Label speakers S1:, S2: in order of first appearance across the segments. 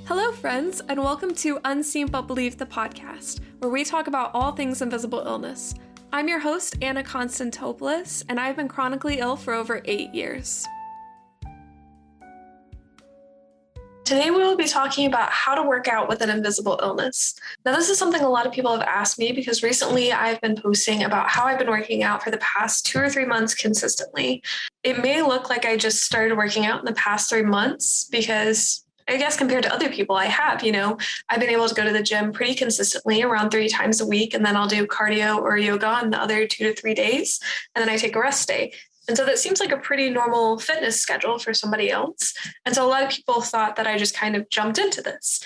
S1: Hello, friends, and welcome to Unseen But Believed, the podcast, where we talk about all things invisible illness. I'm your host, Anna Konstantopoulos, and I've been chronically ill for over 8 years. Today, we will be talking about how to work out with an invisible illness. Now, this is something a lot of people have asked me because recently I've been posting about how I've been working out for the past 2 or 3 months consistently. It may look like I just started working out in the past 3 months because I guess compared to other people I have, I've been able to go to the gym pretty consistently around 3 times a week, and then I'll do cardio or yoga on the other 2 to 3 days, and then I take a rest day. And so that seems like a pretty normal fitness schedule for somebody else. And so a lot of people thought that I just kind of jumped into this,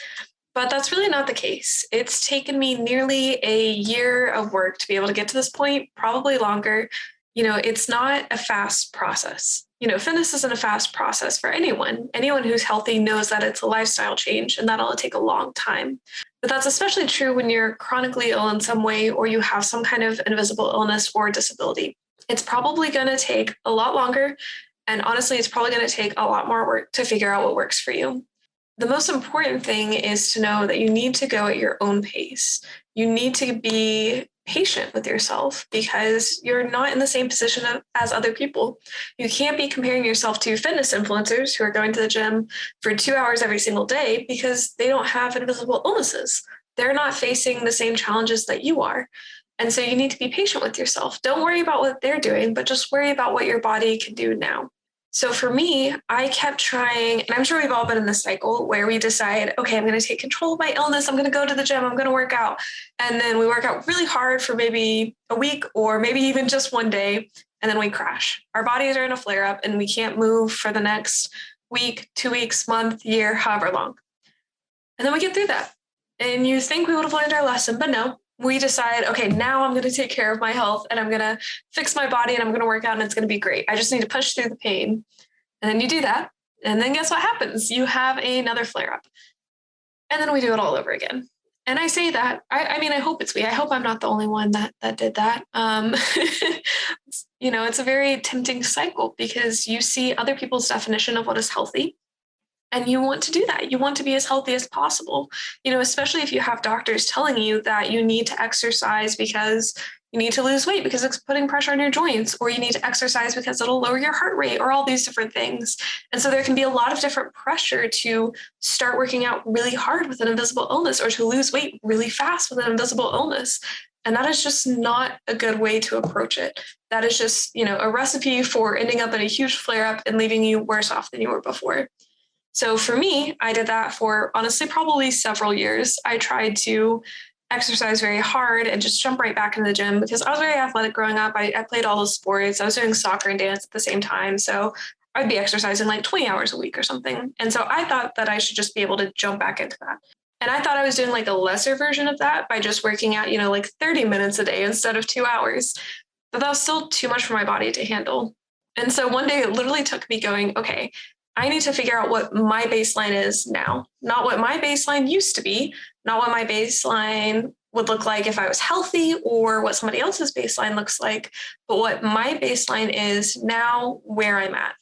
S1: but that's really not the case. It's taken me nearly a year of work to be able to get to this point, probably longer. It's not a fast process. Fitness isn't a fast process for anyone. Anyone who's healthy knows that it's a lifestyle change and that'll take a long time. But that's especially true when you're chronically ill in some way or you have some kind of invisible illness or disability. It's probably going to take a lot longer. And honestly, it's probably going to take a lot more work to figure out what works for you. The most important thing is to know that you need to go at your own pace. You need to be patient with yourself because you're not in the same position as other people. You can't be comparing yourself to fitness influencers who are going to the gym for 2 hours every single day because they don't have invisible illnesses. They're not facing the same challenges that you are. And so you need to be patient with yourself. Don't worry about what they're doing, but just worry about what your body can do now. So for me, I kept trying, and I'm sure we've all been in this cycle where we decide, okay, I'm going to take control of my illness. I'm going to go to the gym. I'm going to work out. And then we work out really hard for maybe a week or maybe even just one day. And then we crash. Our bodies are in a flare up and we can't move for the next week, 2 weeks, month, year, however long. And then we get through that. And you think we would have learned our lesson, but no. We decide, okay, now I'm going to take care of my health and I'm going to fix my body and I'm going to work out and it's going to be great. I just need to push through the pain. And then you do that. And then guess what happens? You have another flare up. And then we do it all over again. And I say that, I hope it's me. I hope I'm not the only one that did that. It's a very tempting cycle because you see other people's definition of what is healthy. And you want to do that. You want to be as healthy as possible, especially if you have doctors telling you that you need to exercise because you need to lose weight because it's putting pressure on your joints, or you need to exercise because it'll lower your heart rate, or all these different things. And so there can be a lot of different pressure to start working out really hard with an invisible illness or to lose weight really fast with an invisible illness. And that is just not a good way to approach it. That is just, a recipe for ending up in a huge flare up and leaving you worse off than you were before. So for me, I did that for honestly probably several years. I tried to exercise very hard and just jump right back into the gym because I was very athletic growing up. I played all the sports. I was doing soccer and dance at the same time. So I'd be exercising like 20 hours a week or something. And so I thought that I should just be able to jump back into that. And I thought I was doing like a lesser version of that by just working out, like 30 minutes a day instead of 2 hours. But that was still too much for my body to handle. And so one day it literally took me going, okay, I need to figure out what my baseline is now, not what my baseline used to be, not what my baseline would look like if I was healthy or what somebody else's baseline looks like, but what my baseline is now where I'm at.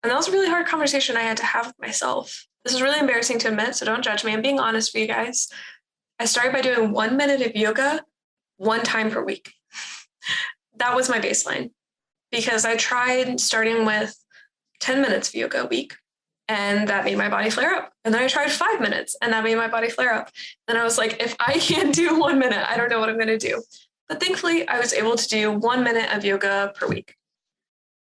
S1: And that was a really hard conversation I had to have with myself. This is really embarrassing to admit, so don't judge me. I'm being honest for you guys. I started by doing 1 minute of yoga 1 time per week. That was my baseline because I tried starting with 10 minutes of yoga a week, and that made my body flare up. And then I tried 5 minutes, and that made my body flare up. And I was like, if I can't do 1 minute, I don't know what I'm going to do. But thankfully, I was able to do 1 minute of yoga per week.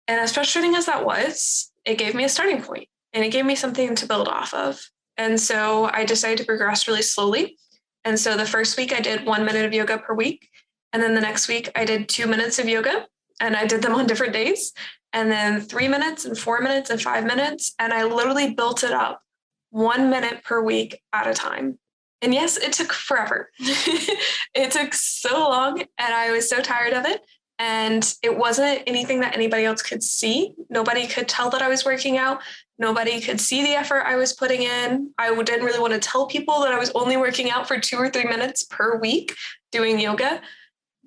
S1: And as frustrating as that was, it gave me a starting point, and it gave me something to build off of. And so I decided to progress really slowly. And so the first week I did 1 minute of yoga per week. And then the next week I did 2 minutes of yoga, and I did them on different days. And then 3 minutes and 4 minutes and 5 minutes. And I literally built it up 1 minute per week at a time. And yes, it took forever. It took so long and I was so tired of it. And it wasn't anything that anybody else could see. Nobody could tell that I was working out. Nobody could see the effort I was putting in. I didn't really want to tell people that I was only working out for 2 or 3 minutes per week doing yoga.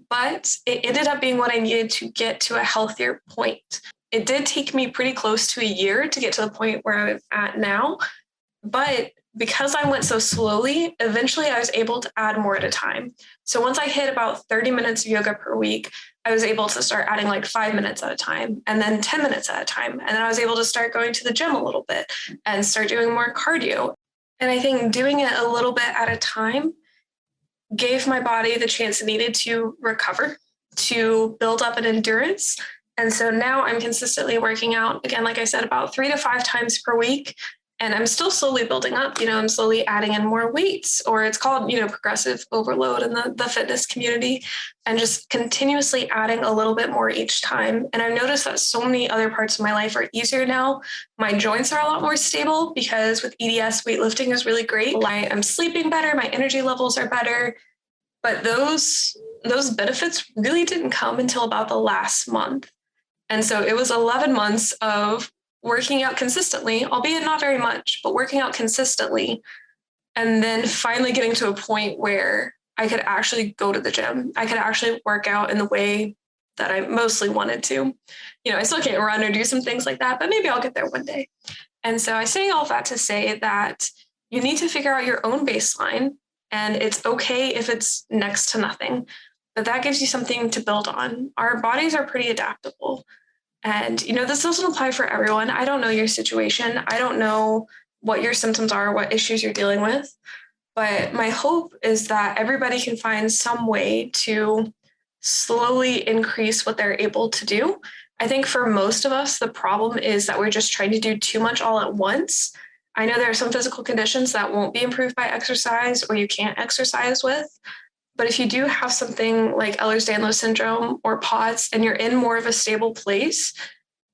S1: But it ended up being what I needed to get to a healthier point. It did take me pretty close to a year to get to the point where I'm at now, but because I went so slowly, eventually I was able to add more at a time. So once I hit about 30 minutes of yoga per week, I was able to start adding like 5 minutes at a time and then 10 minutes at a time. And then I was able to start going to the gym a little bit and start doing more cardio. And I think doing it a little bit at a time gave my body the chance it needed to recover, to build up an endurance. And so now I'm consistently working out, again, like I said, about 3 to 5 times per week. And I'm still slowly building up, I'm slowly adding in more weights, or it's called, progressive overload in the fitness community, and just continuously adding a little bit more each time. And I've noticed that so many other parts of my life are easier now. My joints are a lot more stable because with EDS, weightlifting is really great. I'm sleeping better, my energy levels are better. But those benefits really didn't come until about the last month. And so it was 11 months of working out consistently, albeit not very much, but working out consistently. And then finally getting to a point where I could actually go to the gym. I could actually work out in the way that I mostly wanted to. I still can't run or do some things like that, but maybe I'll get there one day. And so I say all of that to say that you need to figure out your own baseline, and it's okay if it's next to nothing, but that gives you something to build on. Our bodies are pretty adaptable. And, this doesn't apply for everyone. I don't know your situation. I don't know what your symptoms are, what issues you're dealing with. But my hope is that everybody can find some way to slowly increase what they're able to do. I think for most of us, the problem is that we're just trying to do too much all at once. I know there are some physical conditions that won't be improved by exercise or you can't exercise with. But if you do have something like Ehlers-Danlos syndrome or POTS and you're in more of a stable place,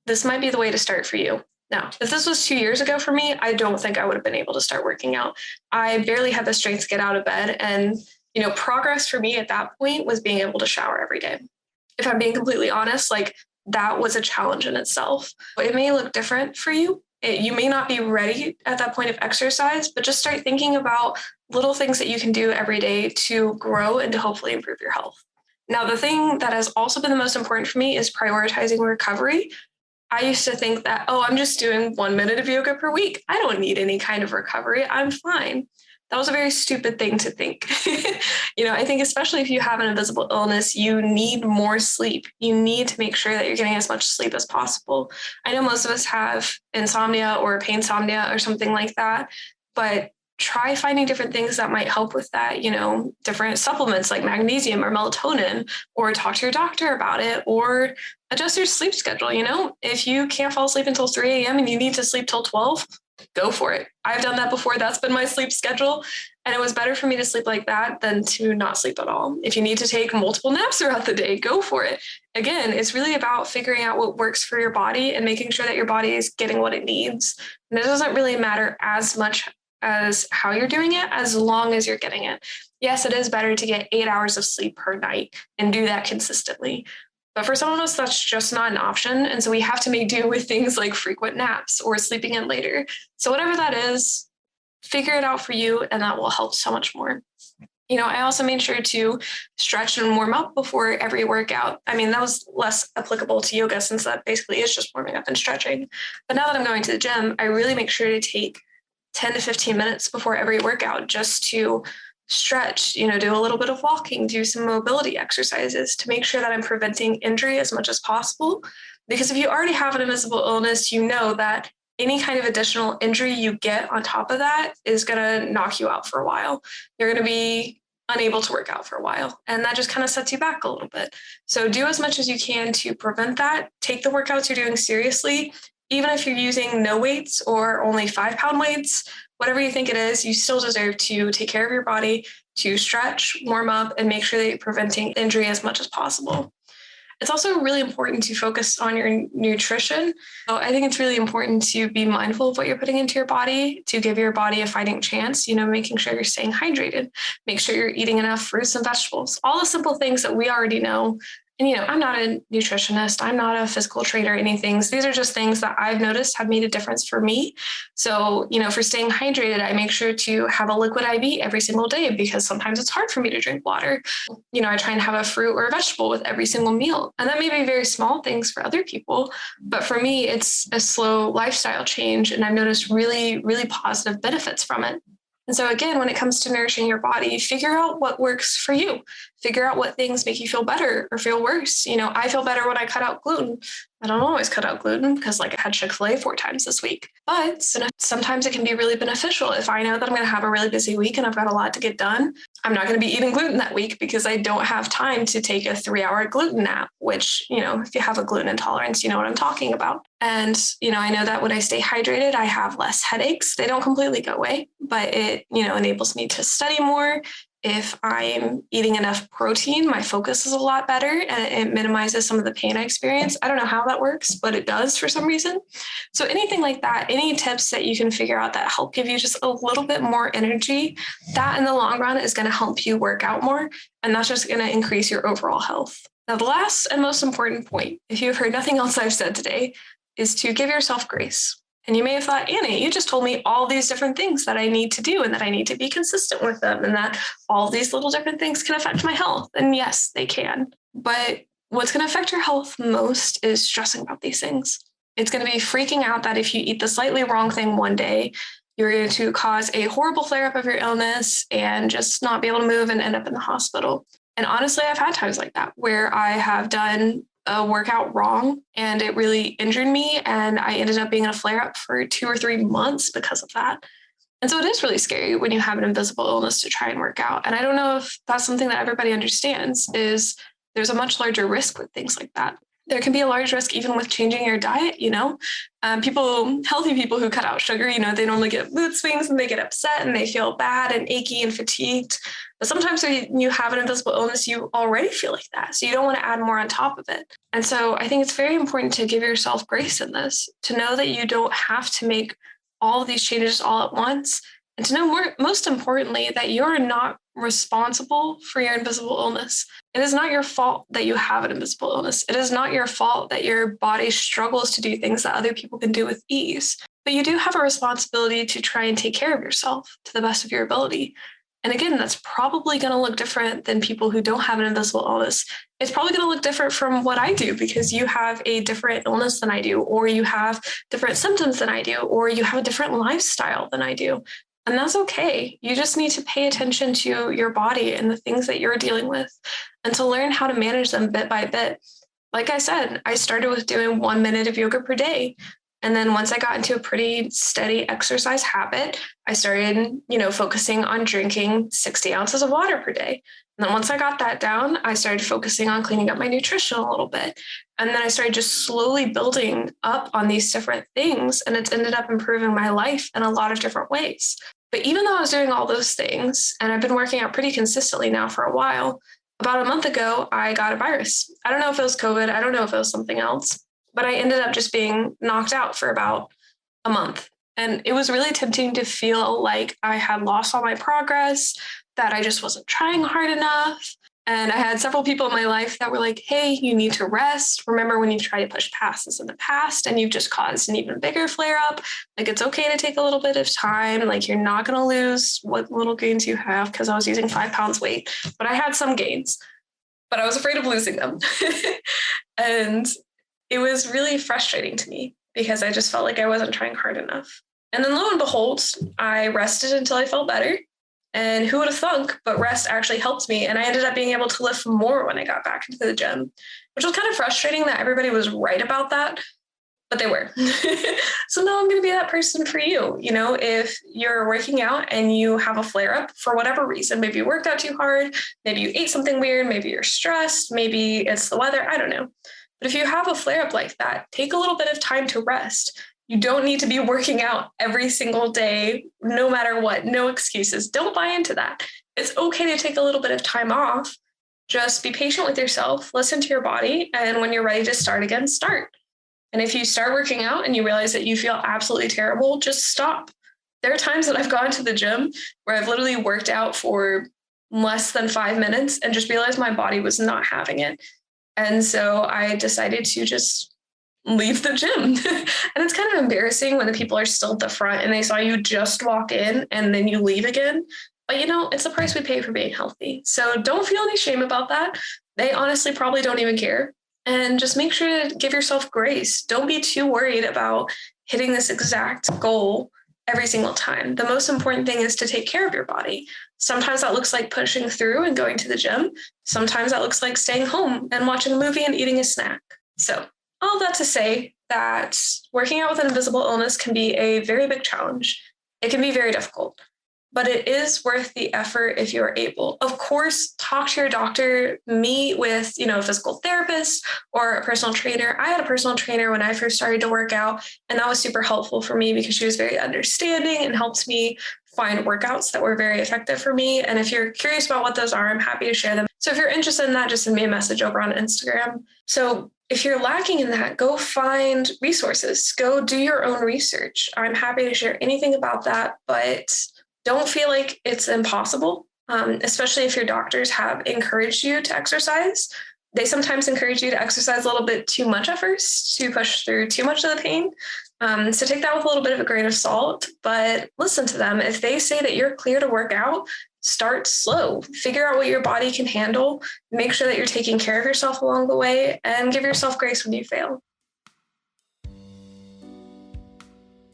S1: this might be the way to start for you. Now, if this was 2 years ago for me, I don't think I would have been able to start working out. I barely had the strength to get out of bed. And, progress for me at that point was being able to shower every day. If I'm being completely honest, that was a challenge in itself. It may look different for you. You may not be ready at that point of exercise, but just start thinking about little things that you can do every day to grow and to hopefully improve your health. Now, the thing that has also been the most important for me is prioritizing recovery. I used to think that, I'm just doing 1 minute of yoga per week. I don't need any kind of recovery. I'm fine. That was a very stupid thing to think. I think especially if you have an invisible illness, you need more sleep. You need to make sure that you're getting as much sleep as possible. I know most of us have insomnia or painsomnia or something like that, but try finding different things that might help with that, different supplements like magnesium or melatonin, or talk to your doctor about it, or adjust your sleep schedule. If you can't fall asleep until 3 a.m. and you need to sleep till 12, go for it. I've done that before. That's been my sleep schedule. And it was better for me to sleep like that than to not sleep at all. If you need to take multiple naps throughout the day, go for it. Again, it's really about figuring out what works for your body and making sure that your body is getting what it needs. And it doesn't really matter as much as how you're doing it, as long as you're getting it. Yes, it is better to get 8 hours of sleep per night and do that consistently. But for some of us, that's just not an option. And so we have to make do with things like frequent naps or sleeping in later. So whatever that is, figure it out for you, and that will help so much more. I also made sure to stretch and warm up before every workout. I mean, that was less applicable to yoga since that basically is just warming up and stretching. But now that I'm going to the gym, I really make sure to take 10 to 15 minutes before every workout just to stretch, do a little bit of walking, do some mobility exercises to make sure that I'm preventing injury as much as possible. Because if you already have an invisible illness, you know that any kind of additional injury you get on top of that is going to knock you out for a while. You're going to be unable to work out for a while. And that just kind of sets you back a little bit. So do as much as you can to prevent that. Take the workouts you're doing seriously. Even if you're using no weights or only 5-pound weights, whatever you think it is, you still deserve to take care of your body, to stretch, warm up, and make sure that you're preventing injury as much as possible. It's also really important to focus on your nutrition. So I think it's really important to be mindful of what you're putting into your body, to give your body a fighting chance, making sure you're staying hydrated, make sure you're eating enough fruits and vegetables, all the simple things that we already know. And, I'm not a nutritionist. I'm not a physical trainer or anything. So these are just things that I've noticed have made a difference for me. So, for staying hydrated, I make sure to have a liquid IV every single day because sometimes it's hard for me to drink water. I try and have a fruit or a vegetable with every single meal. And that may be very small things for other people. But for me, it's a slow lifestyle change. And I've noticed really, really positive benefits from it. And so again, when it comes to nourishing your body, figure out what works for you. Figure out what things make you feel better or feel worse. I feel better when I cut out gluten. I don't always cut out gluten because I had Chick-fil-A 4 times this week. But sometimes it can be really beneficial. If I know that I'm going to have a really busy week and I've got a lot to get done, I'm not going to be eating gluten that week because I don't have time to take a 3-hour gluten nap, which, if you have a gluten intolerance, you know what I'm talking about. And, I know that when I stay hydrated, I have less headaches. They don't completely go away, but it, enables me to study more. If I'm eating enough protein, my focus is a lot better and it minimizes some of the pain I experience. I don't know how that works, but it does for some reason. So anything like that, any tips that you can figure out that help give you just a little bit more energy, that in the long run is going to help you work out more. And that's just going to increase your overall health. Now, the last and most important point, if you've heard nothing else I've said today, is to give yourself grace. And you may have thought, Annie, you just told me all these different things that I need to do and that I need to be consistent with them and that all these little different things can affect my health. And yes, they can. But what's going to affect your health most is stressing about these things. It's going to be freaking out that if you eat the slightly wrong thing one day, you're going to cause a horrible flare-up of your illness and just not be able to move and end up in the hospital. And honestly, I've had times like that where I have done a workout wrong and it really injured me. And I ended up being in a flare up for 2 or 3 months because of that. And so it is really scary when you have an invisible illness to try and work out. And I don't know if that's something that everybody understands is there's a much larger risk with things like that. There can be a large risk even with changing your diet, healthy people who cut out sugar, they normally get mood swings and they get upset and they feel bad and achy and fatigued. But sometimes when you have an invisible illness, you already feel like that. So you don't want to add more on top of it. And so I think it's very important to give yourself grace in this, to know that you don't have to make all of these changes all at once. And to know most importantly, that you're not responsible for your invisible illness. It is not your fault that you have an invisible illness. It is not your fault that your body struggles to do things that other people can do with ease. But you do have a responsibility to try and take care of yourself to the best of your ability. And again, that's probably going to look different than people who don't have an invisible illness. It's probably going to look different from what I do because you have a different illness than I do, or you have different symptoms than I do, or you have a different lifestyle than I do. And that's okay. You just need to pay attention to your body and the things that you're dealing with and to learn how to manage them bit by bit. Like I said, I started with doing 1 minute of yoga per day. And then once I got into a pretty steady exercise habit, I started, focusing on drinking 60 ounces of water per day. And then once I got that down, I started focusing on cleaning up my nutrition a little bit. And then I started just slowly building up on these different things. And it's ended up improving my life in a lot of different ways. But even though I was doing all those things, and I've been working out pretty consistently now for a while, about a month ago, I got a virus. I don't know if it was COVID. I don't know if it was something else. But I ended up just being knocked out for about a month. And it was really tempting to feel like I had lost all my progress, that I just wasn't trying hard enough. And I had several people in my life that were like, hey, you need to rest. Remember when you've tried to push past this in the past and you've just caused an even bigger flare up? Like, it's okay to take a little bit of time. Like, you're not going to lose what little gains you have, because I was using 5 pounds weight, but I had some gains, but I was afraid of losing them. And it was really frustrating to me because I just felt like I wasn't trying hard enough. And then lo and behold, I rested until I felt better. And who would have thunk, but rest actually helped me. And I ended up being able to lift more when I got back into the gym, which was kind of frustrating that everybody was right about that, but they were. So now I'm going to be that person for you. If you're working out and you have a flare up for whatever reason, maybe you worked out too hard, maybe you ate something weird, maybe you're stressed, maybe it's the weather, I don't know. But if you have a flare up like that, take a little bit of time to rest. You don't need to be working out every single day, no matter what, no excuses. Don't buy into that. It's okay to take a little bit of time off. Just be patient with yourself, listen to your body, and when you're ready to start again, start. And if you start working out and you realize that you feel absolutely terrible, just stop. There are times that I've gone to the gym where I've literally worked out for less than 5 minutes and just realized my body was not having it. And so I decided to just leave the gym. And it's kind of embarrassing when the people are still at the front and they saw you just walk in and then you leave again. But it's the price we pay for being healthy. So don't feel any shame about that. They honestly probably don't even care. And just make sure to give yourself grace. Don't be too worried about hitting this exact goal every single time. The most important thing is to take care of your body. Sometimes that looks like pushing through and going to the gym. Sometimes that looks like staying home and watching a movie and eating a snack. So all that to say that working out with an invisible illness can be a very big challenge. It can be very difficult, but it is worth the effort if you're able. Of course, talk to your doctor, meet with, a physical therapist or a personal trainer. I had a personal trainer when I first started to work out, and that was super helpful for me because she was very understanding and helped me find workouts that were very effective for me. And if you're curious about what those are, I'm happy to share them. So if you're interested in that, just send me a message over on Instagram. So if you're lacking in that, go find resources, go do your own research. I'm happy to share anything about that, but don't feel like it's impossible, especially if your doctors have encouraged you to exercise. They sometimes encourage you to exercise a little bit too much at first to push through too much of the pain. So take that with a little bit of a grain of salt, but listen to them. If they say that you're clear to work out, start slow, figure out what your body can handle, make sure that you're taking care of yourself along the way, and give yourself grace when you fail.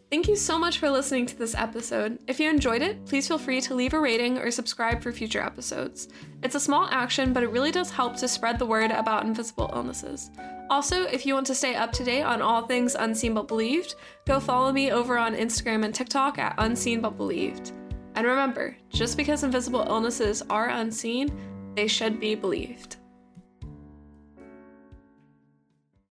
S1: Thank you so much for listening to this episode. If you enjoyed it, please feel free to leave a rating or subscribe for future episodes. It's a small action, but it really does help to spread the word about invisible illnesses. Also, if you want to stay up to date on all things Unseen But Believed, go follow me over on Instagram and TikTok at Unseen But Believed. And remember, just because invisible illnesses are unseen, they should be believed.